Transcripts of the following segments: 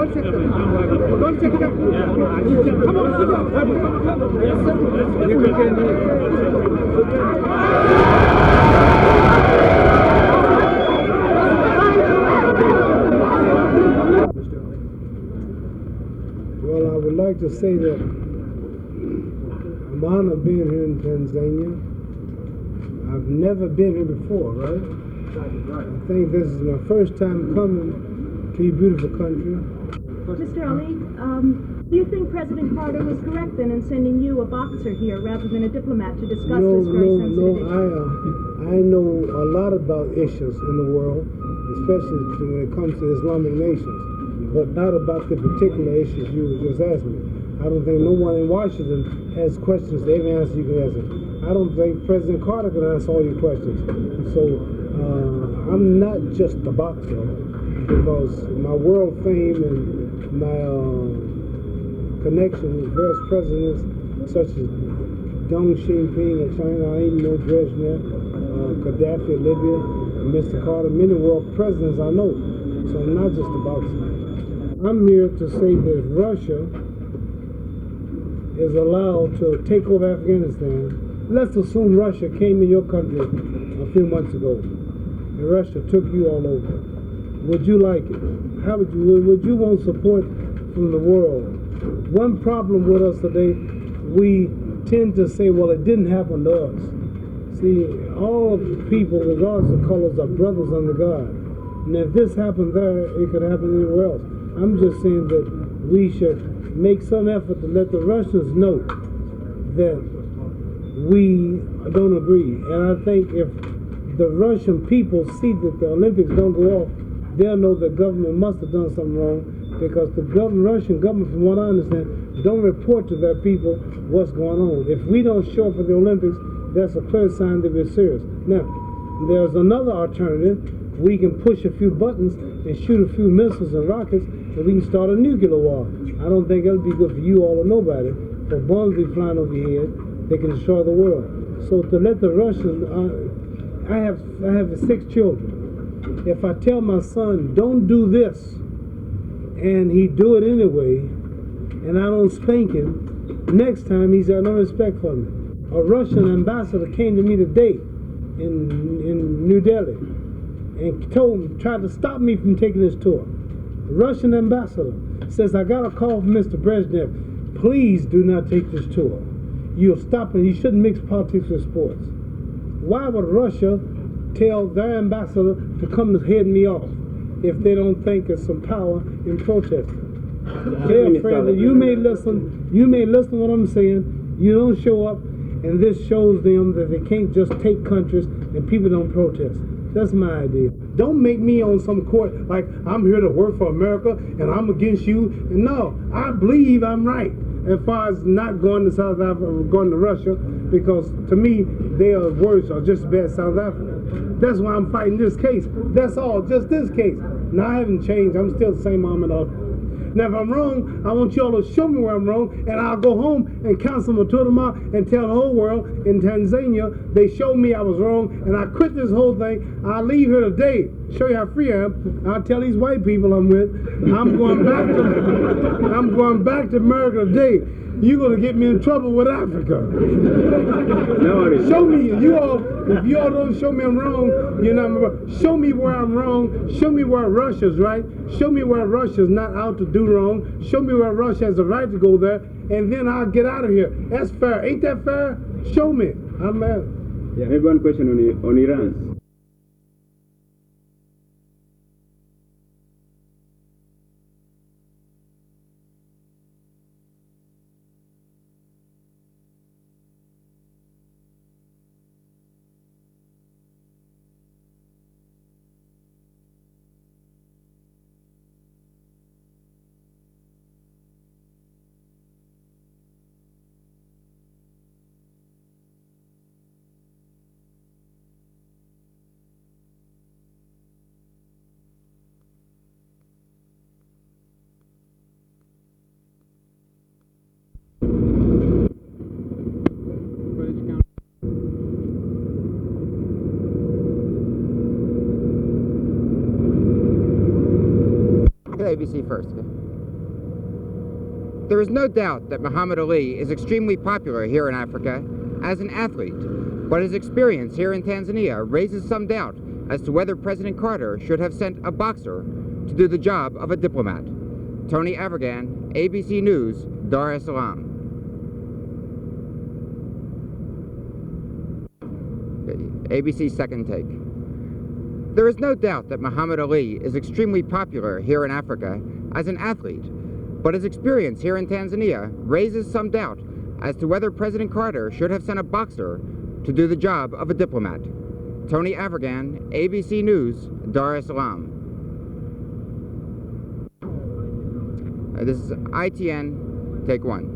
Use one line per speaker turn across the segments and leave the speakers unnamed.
Well, I would like to say that I'm honored being here in Tanzania. I've never been here before, right? I think this is my first time coming to your beautiful country.
Mr. Ali, do you think President Carter was correct then in sending you, a boxer, here rather than a diplomat to discuss this very sensitive issue?
I know a lot about issues in the world, especially when it comes to Islamic nations, but not about the particular issues you just asked me. I don't think no one in Washington has questions to every answer you can answer. I don't think President Carter can answer all your questions. So I'm not just a boxer, because my world fame and my connection with various presidents such as Deng Xiaoping of China, I even know Brezhnev, Gaddafi of Libya, and Mr. Carter, many world presidents I know. So I'm not just a boxer. I'm here to say that Russia is allowed to take over Afghanistan. Let's assume Russia came in your country a few months ago, and Russia took you all over. Would you like it? How would you want support from the world? One problem with us today, we tend to say, well, it didn't happen to us. See, all people, regardless of colors, are brothers under God. And if this happened there, it could happen anywhere else. I'm just saying that we should make some effort to let the Russians know that we don't agree. And I think if the Russian people see that the Olympics don't go off, they'll know the government must have done something wrong, because the Russian government, from what I understand, don't report to their people what's going on. If we don't show up for the Olympics, that's a clear sign that we're serious. Now, there's another alternative. We can push a few buttons and shoot a few missiles and rockets, and we can start a nuclear war. I don't think that'll be good for you all or nobody. For bombs be flying over your head, they can destroy the world. So to let the Russians, I have 6 children. If I tell my son, don't do this, and he do it anyway, and I don't spank him, next time he's got no respect for me. A Russian ambassador came to me today in New Delhi and tried to stop me from taking this tour. The Russian ambassador says, I got a call from Mr. Brezhnev. Please do not take this tour. You'll stop it. You shouldn't mix politics with sports. Why would Russia tell their ambassador to come to head me off if they don't think there's some power in protesting? They're afraid that you may listen to what I'm saying, you don't show up, and this shows them that they can't just take countries and people don't protest. That's my idea. Don't make me on some court like I'm here to work for America and I'm against you. And no, I believe I'm right as far as not going to South Africa or going to Russia, because to me, they are worse or just as bad as South Africa. That's why I'm fighting this case. That's all, just this case. Now, I haven't changed. I'm still the same Mohammad Ali. Now, if I'm wrong, I want you all to show me where I'm wrong, and I'll go home and counsel my tour tomorrow and tell the whole world in Tanzania they showed me I was wrong, and I quit this whole thing. I'll leave here today, show you how free I am. I'll tell these white people I'm with, I'm going back to America today. You're going to get me in trouble with Africa. No, show me, if you all don't show me I'm wrong, you're not, show me where I'm wrong, show me where Russia's right, show me where Russia's not out to do wrong, show me where Russia has the right to go there, and then I'll get out of here. That's fair. Ain't that fair? Show me. I'm mad.
Yeah, I have one question on Iran.
ABC first. There is no doubt that Muhammad Ali is extremely popular here in Africa as an athlete, but his experience here in Tanzania raises some doubt as to whether President Carter should have sent a boxer to do the job of a diplomat. Tony Avergan, ABC News, Dar es Salaam. ABC second take. There is no doubt that Muhammad Ali is extremely popular here in Africa as an athlete, but his experience here in Tanzania raises some doubt as to whether President Carter should have sent a boxer to do the job of a diplomat. Tony Avergan, ABC News, Dar es Salaam. This is ITN, take one.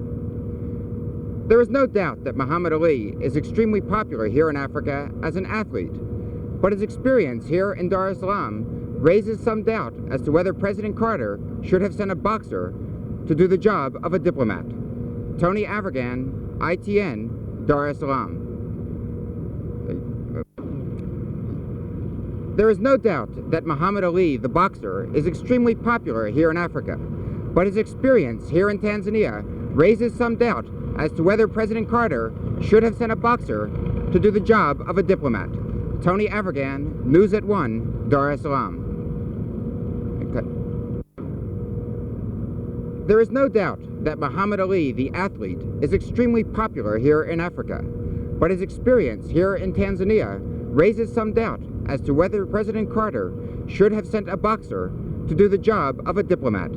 There is no doubt that Muhammad Ali is extremely popular here in Africa as an athlete, but his experience here in Dar es Salaam raises some doubt as to whether President Carter should have sent a boxer to do the job of a diplomat. Tony Avergan, ITN, Dar es Salaam. There is no doubt that Muhammad Ali, the boxer, is extremely popular here in Africa, but his experience here in Tanzania raises some doubt as to whether President Carter should have sent a boxer to do the job of a diplomat. Tony Avergan, News at 1, Dar es Salaam. There is no doubt that Muhammad Ali, the athlete, is extremely popular here in Africa, but his experience here in Tanzania raises some doubt as to whether President Carter should have sent a boxer to do the job of a diplomat.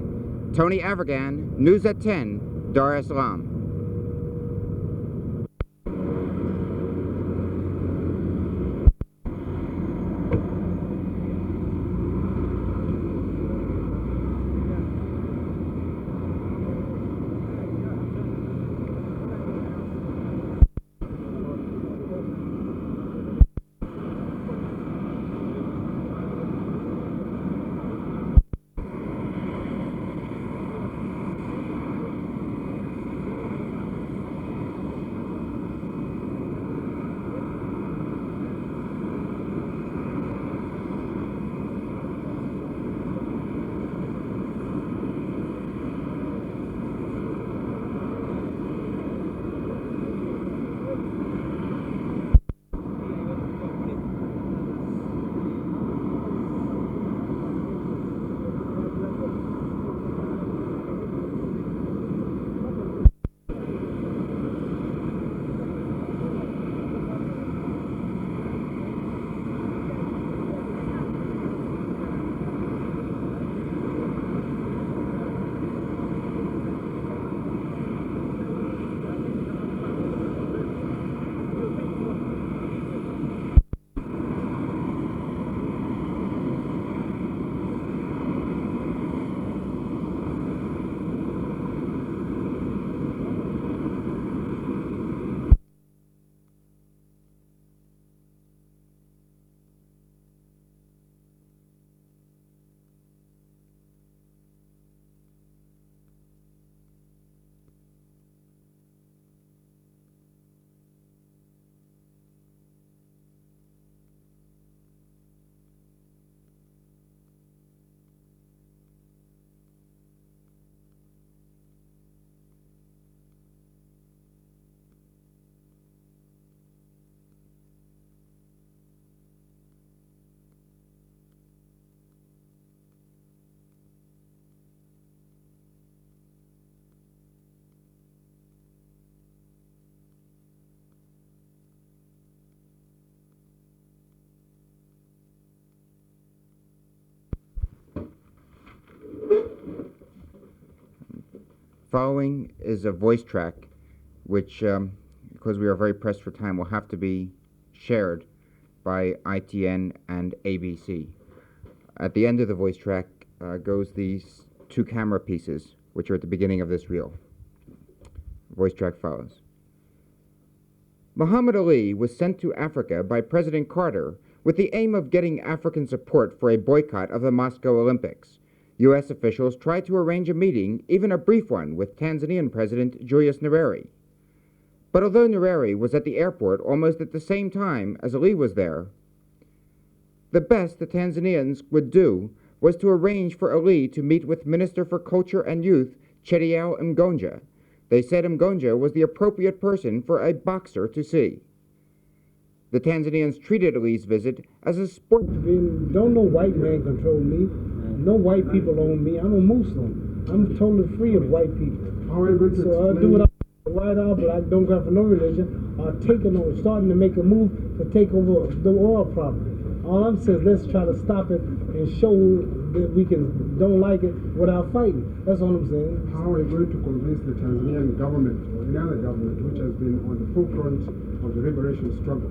Tony Avergan, News at 10, Dar es Salaam. Following is a voice track which, because we are very pressed for time, will have to be shared by ITN and ABC. At the end of the voice track goes these two camera pieces, which are at the beginning of this reel. Voice track follows. Muhammad Ali was sent to Africa by President Carter with the aim of getting African support for a boycott of the Moscow Olympics. U.S. officials tried to arrange a meeting, even a brief one, with Tanzanian President Julius Nyerere. But although Nyerere was at the airport almost at the same time as Ali was there, the best the Tanzanians would do was to arrange for Ali to meet with Minister for Culture and Youth Chediel Mgonja. They said Mgonja was the appropriate person for a boxer to see. The Tanzanians treated Ali's visit as a sport.
Don't no white man control me. No white people own me. I'm a Muslim. I'm totally free of white people. So I do what I white or black, don't go for no religion, are taking over, starting to make a move to take over the oil property. All I'm saying is let's try to stop it and show that we don't like it without fighting. That's all I'm saying.
How are you going to convince the Tanzanian government or another government which has been on the forefront of the liberation struggle,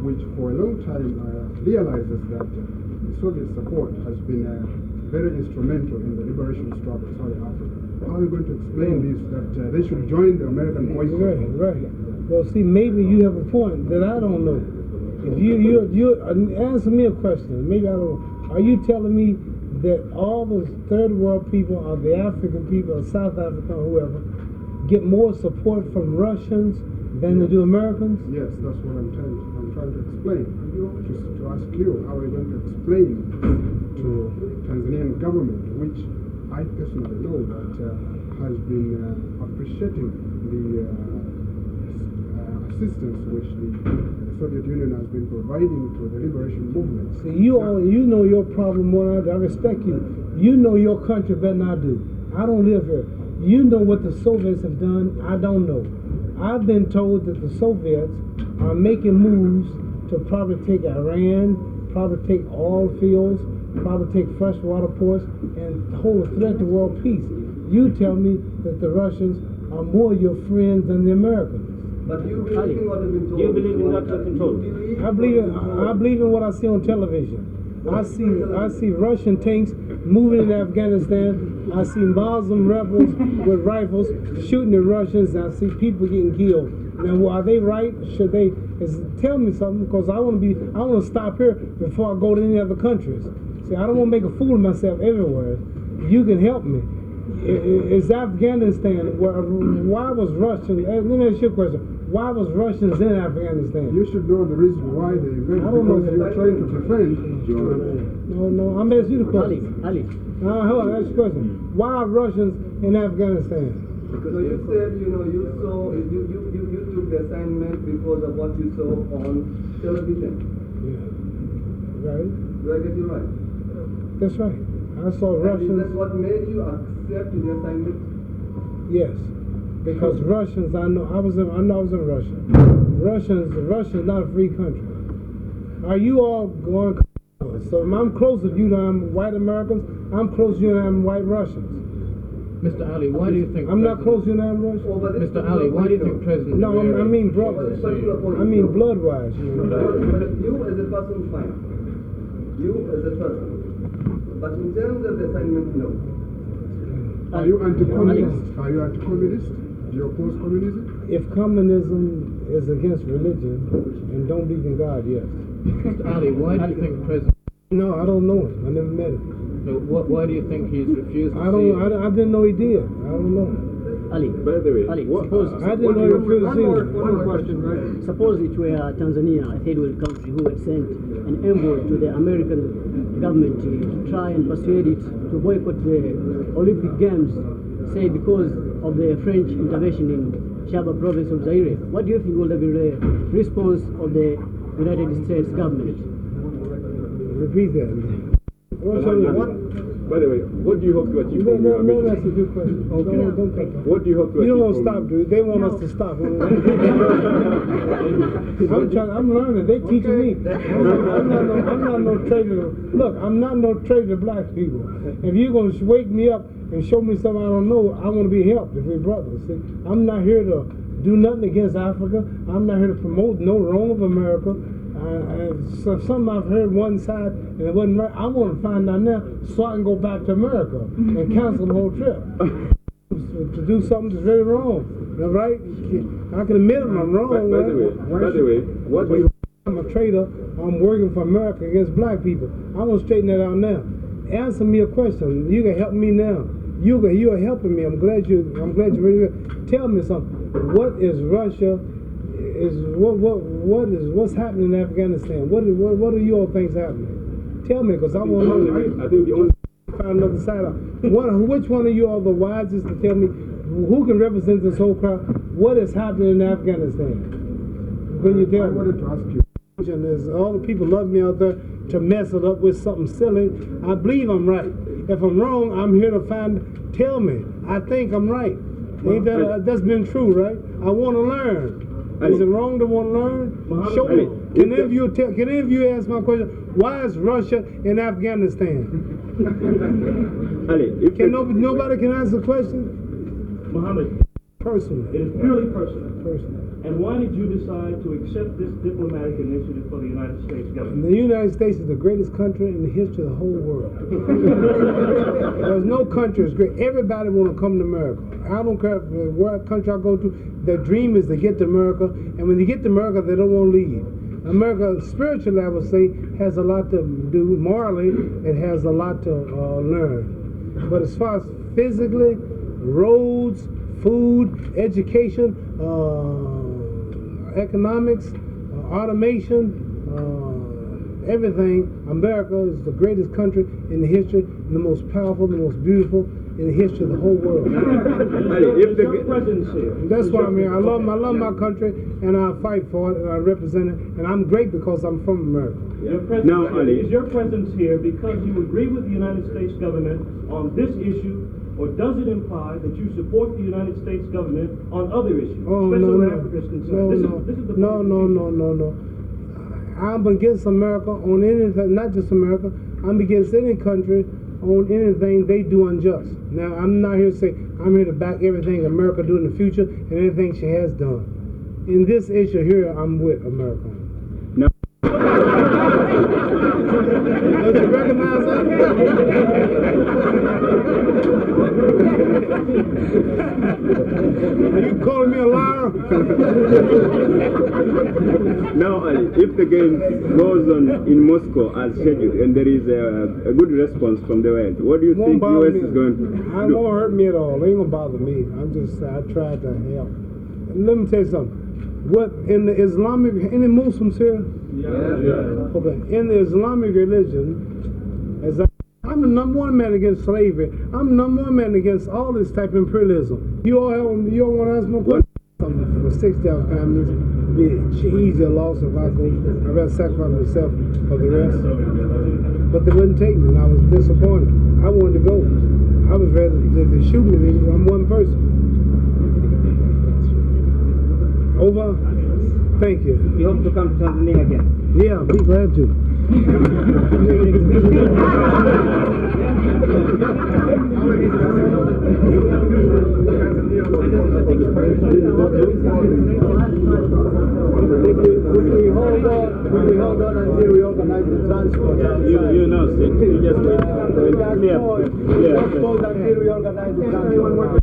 which for a long time realizes that the Soviet support has been very instrumental in the liberation struggle of South Africa? How are you going to explain this, that they should join the American boycott?
Right. Well, see, maybe you have a point that I don't know. If you answer me a question, maybe I don't know. Are you telling me that all those third world people, or the African people, or South Africa, or whoever, get more support from Russians than they do Americans?
Yes, that's what I'm trying to explain. To ask you, how are you going to explain to Tanzanian government, which I personally know that has been appreciating the assistance which the Soviet Union has been providing to the liberation movement.
See, you know your problem more than I do. I respect you. You know your country better than I do. I don't live here. You know what the Soviets have done. I don't know. I've been told that the Soviets are making moves to probably take Iran, probably take oil fields, probably take freshwater ports, and hold a threat to world peace. You tell me that the Russians are more your friends than the Americans.
But you believe in what has been told. You believe in what has been told.
I believe in what I see on television. I see Russian tanks moving in Afghanistan. I see Muslim rebels with rifles shooting the Russians. I see people getting killed. Now, are they right? Should they tell me something? Because I want to stop here before I go to any other countries. See, I don't want to make a fool of myself everywhere. You can help me. Is Afghanistan? Why was Russians? Let me ask you a question. Why was Russians in Afghanistan?
You should know the reason why they invaded. Because you're trying to defend.
No. I'm asking you the question.
Ali.
Hold on, ask you a question. Why are Russians in Afghanistan?
So you said, you took the assignment because of what you saw on television.
Yeah. Right.
Do I get you right?
That's right. I saw Russians.
Is that what made you accept the assignment?
Yes. Because Russians, I know I was in Russia. Russia's not a free country. Are you all going? So I'm closer to you than I'm white Americans. I'm closer to you than I'm white Russians.
Mr. Ali, why do you think...
I'm not closer to you than I'm Russian.
Mr. Ali, why do you think President...
No, I mean brothers. I mean blood-wise.
You as a person, fine. You as a person. But in terms of the assignment, no.
Are you anti-communist? Are you anti-communist? Do you oppose communism?
If communism is against religion and don't believe in God, yes.
Mr. Ali, why do you think President...
No, I don't know him. I never met him.
No, why do you think he's refused to
I didn't know he did. I don't know.
Ali,
By the way,
Ali,
I didn't know he refused to see him.
One more question, right?
suppose it were Tanzania, a third world country, who had sent an envoy to the American government to try and persuade it to boycott the Olympic Games, say because of the French intervention in Shaba province of Zaire. What do you think would have been the response of the United States government?
Repeat that.
By the way, what do you hope to achieve from your
No,
ambition?
that's a good question. Okay. Don't cut that.
What do you hope to achieve?
You don't want to
from-
stop, dude. They want us to stop. I'm learning. They teaching me. I'm not no traitor. Look, I'm not no traitor to black people. If you're going to wake me up and show me something I don't know, I want to be helped if we're brothers. See? I'm not here to do nothing against Africa. I'm not here to promote no wrong of America. So something I've heard one side and it wasn't right. I want to find out now so I can go back to America and cancel the whole trip. To do something that's very wrong. Right? I can admit I'm wrong.
By the way, what do you...
I'm a traitor. I'm working for America against black people. I want to straighten that out now. Answer me a question. You can help me now. You are helping me. I'm glad you really tell me something. What is Russia? What's happening in Afghanistan? What do you all think's happening? Tell me, because I want to know.
I think the only
Find another side out. Which one of you are the wisest to tell me who can represent this whole crowd? What is happening in Afghanistan? Can you tell me?
I wanted to ask you.
Is all the people love me out there to mess it up with something silly. I believe I'm right. If I'm wrong, I'm here to tell me. I think I'm right. Ain't that's been true, right? I want to learn. Is it wrong to want to learn? Show me. Can any of you ask my question? Why is Russia in Afghanistan?
Ali,
nobody can answer the question?
Mohammed,
Personal.
it is purely personal.
Personal.
And why did you decide to accept this diplomatic initiative for the United States government?
The United States is the greatest country in the history of the whole world. There's no country as great. Everybody want to come to America. I don't care what country I go to. Their dream is to get to America. And when they get to America, they don't want to leave. America, spiritually, I would say, has a lot to do. Morally, it has a lot to learn. But as far as physically, roads, food, education, economics, automation, everything, America is the greatest country in the history, the most powerful, the most beautiful in the history of the whole world.
Your presence here.
That's why I'm here. I love my country, and I fight for it, and I represent it, and I'm great because I'm from America.
Is your presence here because you agree with the United States government on this issue, or does it imply that you support the United States government on other issues, especially where Africa is concerned?
No. I'm against America on anything, not just America. I'm against any country on anything they do unjust. Now, I'm not here to say I'm here to back everything America do in the future and anything she has done. In this issue here, I'm with America.
No.
Don't you recognize that? Are you calling me a liar?
Now, Ali, if the game goes on in Moscow as scheduled and there is a good response from the West, what do you think U.S. is going to do?
It won't hurt me at all. It ain't going to bother me. I tried to help. And let me tell you something. What, in the Islamic, any Muslims here? Yeah. Okay. In the Islamic religion, I'm the #1 man against slavery. I'm the #1 man against all this type of imperialism. You all want to ask me a question? For 6,000 families, it'd be easier loss if I go. I'd rather sacrifice myself for the rest. But they wouldn't take me, and I was disappointed. I wanted to go. I was ready. If they shoot me, I'm one person. Over. Thank you.
You hope to come to Tanzania again?
Yeah, I'll be glad to.
Could we hold on until we organize the transport?
You know, you just wait.
Let's hold until we organize the transport.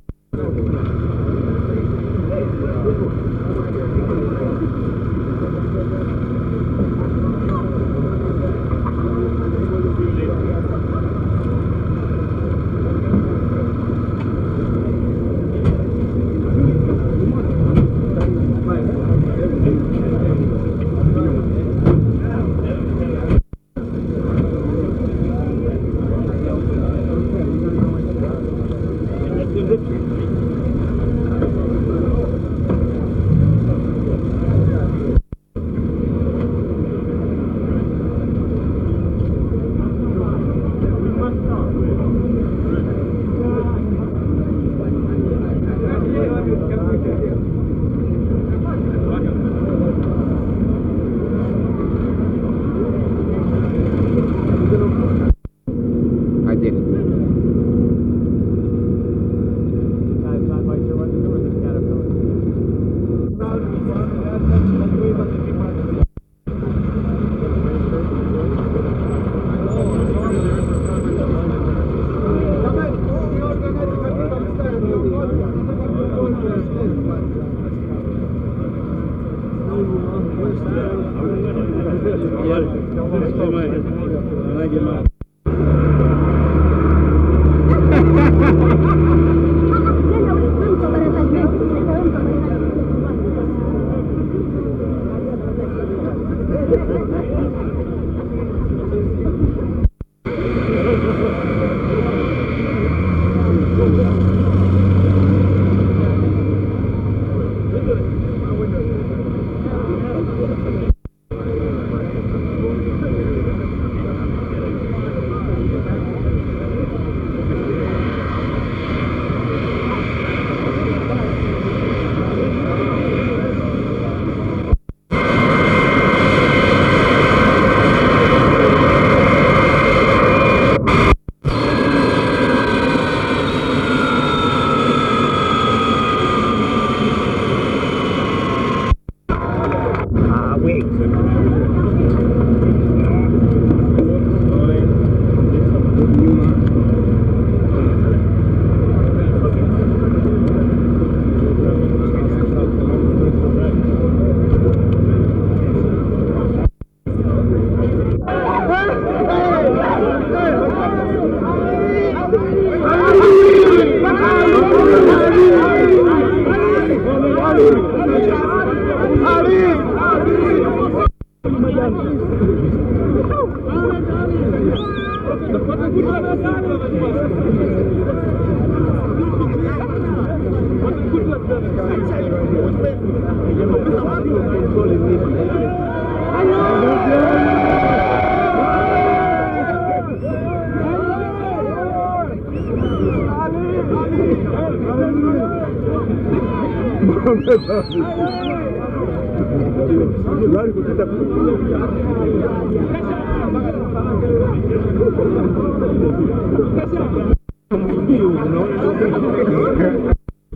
heavyweight.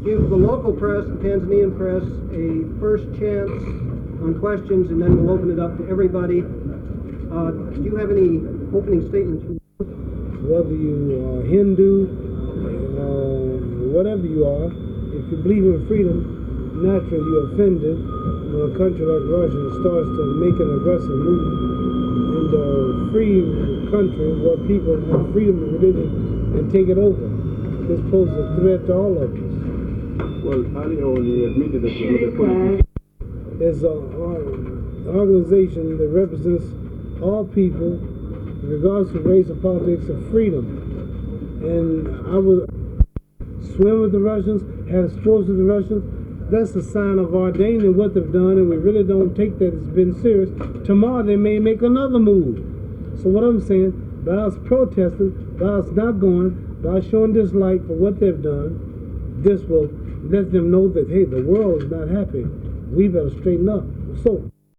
Give the local press, the Tanzanian press, a first chance on questions, and then we'll open it up to everybody. Do you have any opening statements?
Whether you are Hindu, whatever you are, if you believe in freedom, naturally you're offended when a country like Russia starts to make an aggressive move into a free country where people have freedom of religion and take it over. This poses a threat to all of us.
Well, earlier on you admitted that you're not a politician.
It's an organization that represents all people, regardless of race or politics, of freedom. And I would swim with the Russians, have sports with the Russians. That's a sign of ordaining what they've done, and we really don't take that as being serious. Tomorrow they may make another move. So what I'm saying, by us protesting, by us not going, by showing dislike for what they've done, this will let them know that, hey, the world is not happy. We better straighten up. So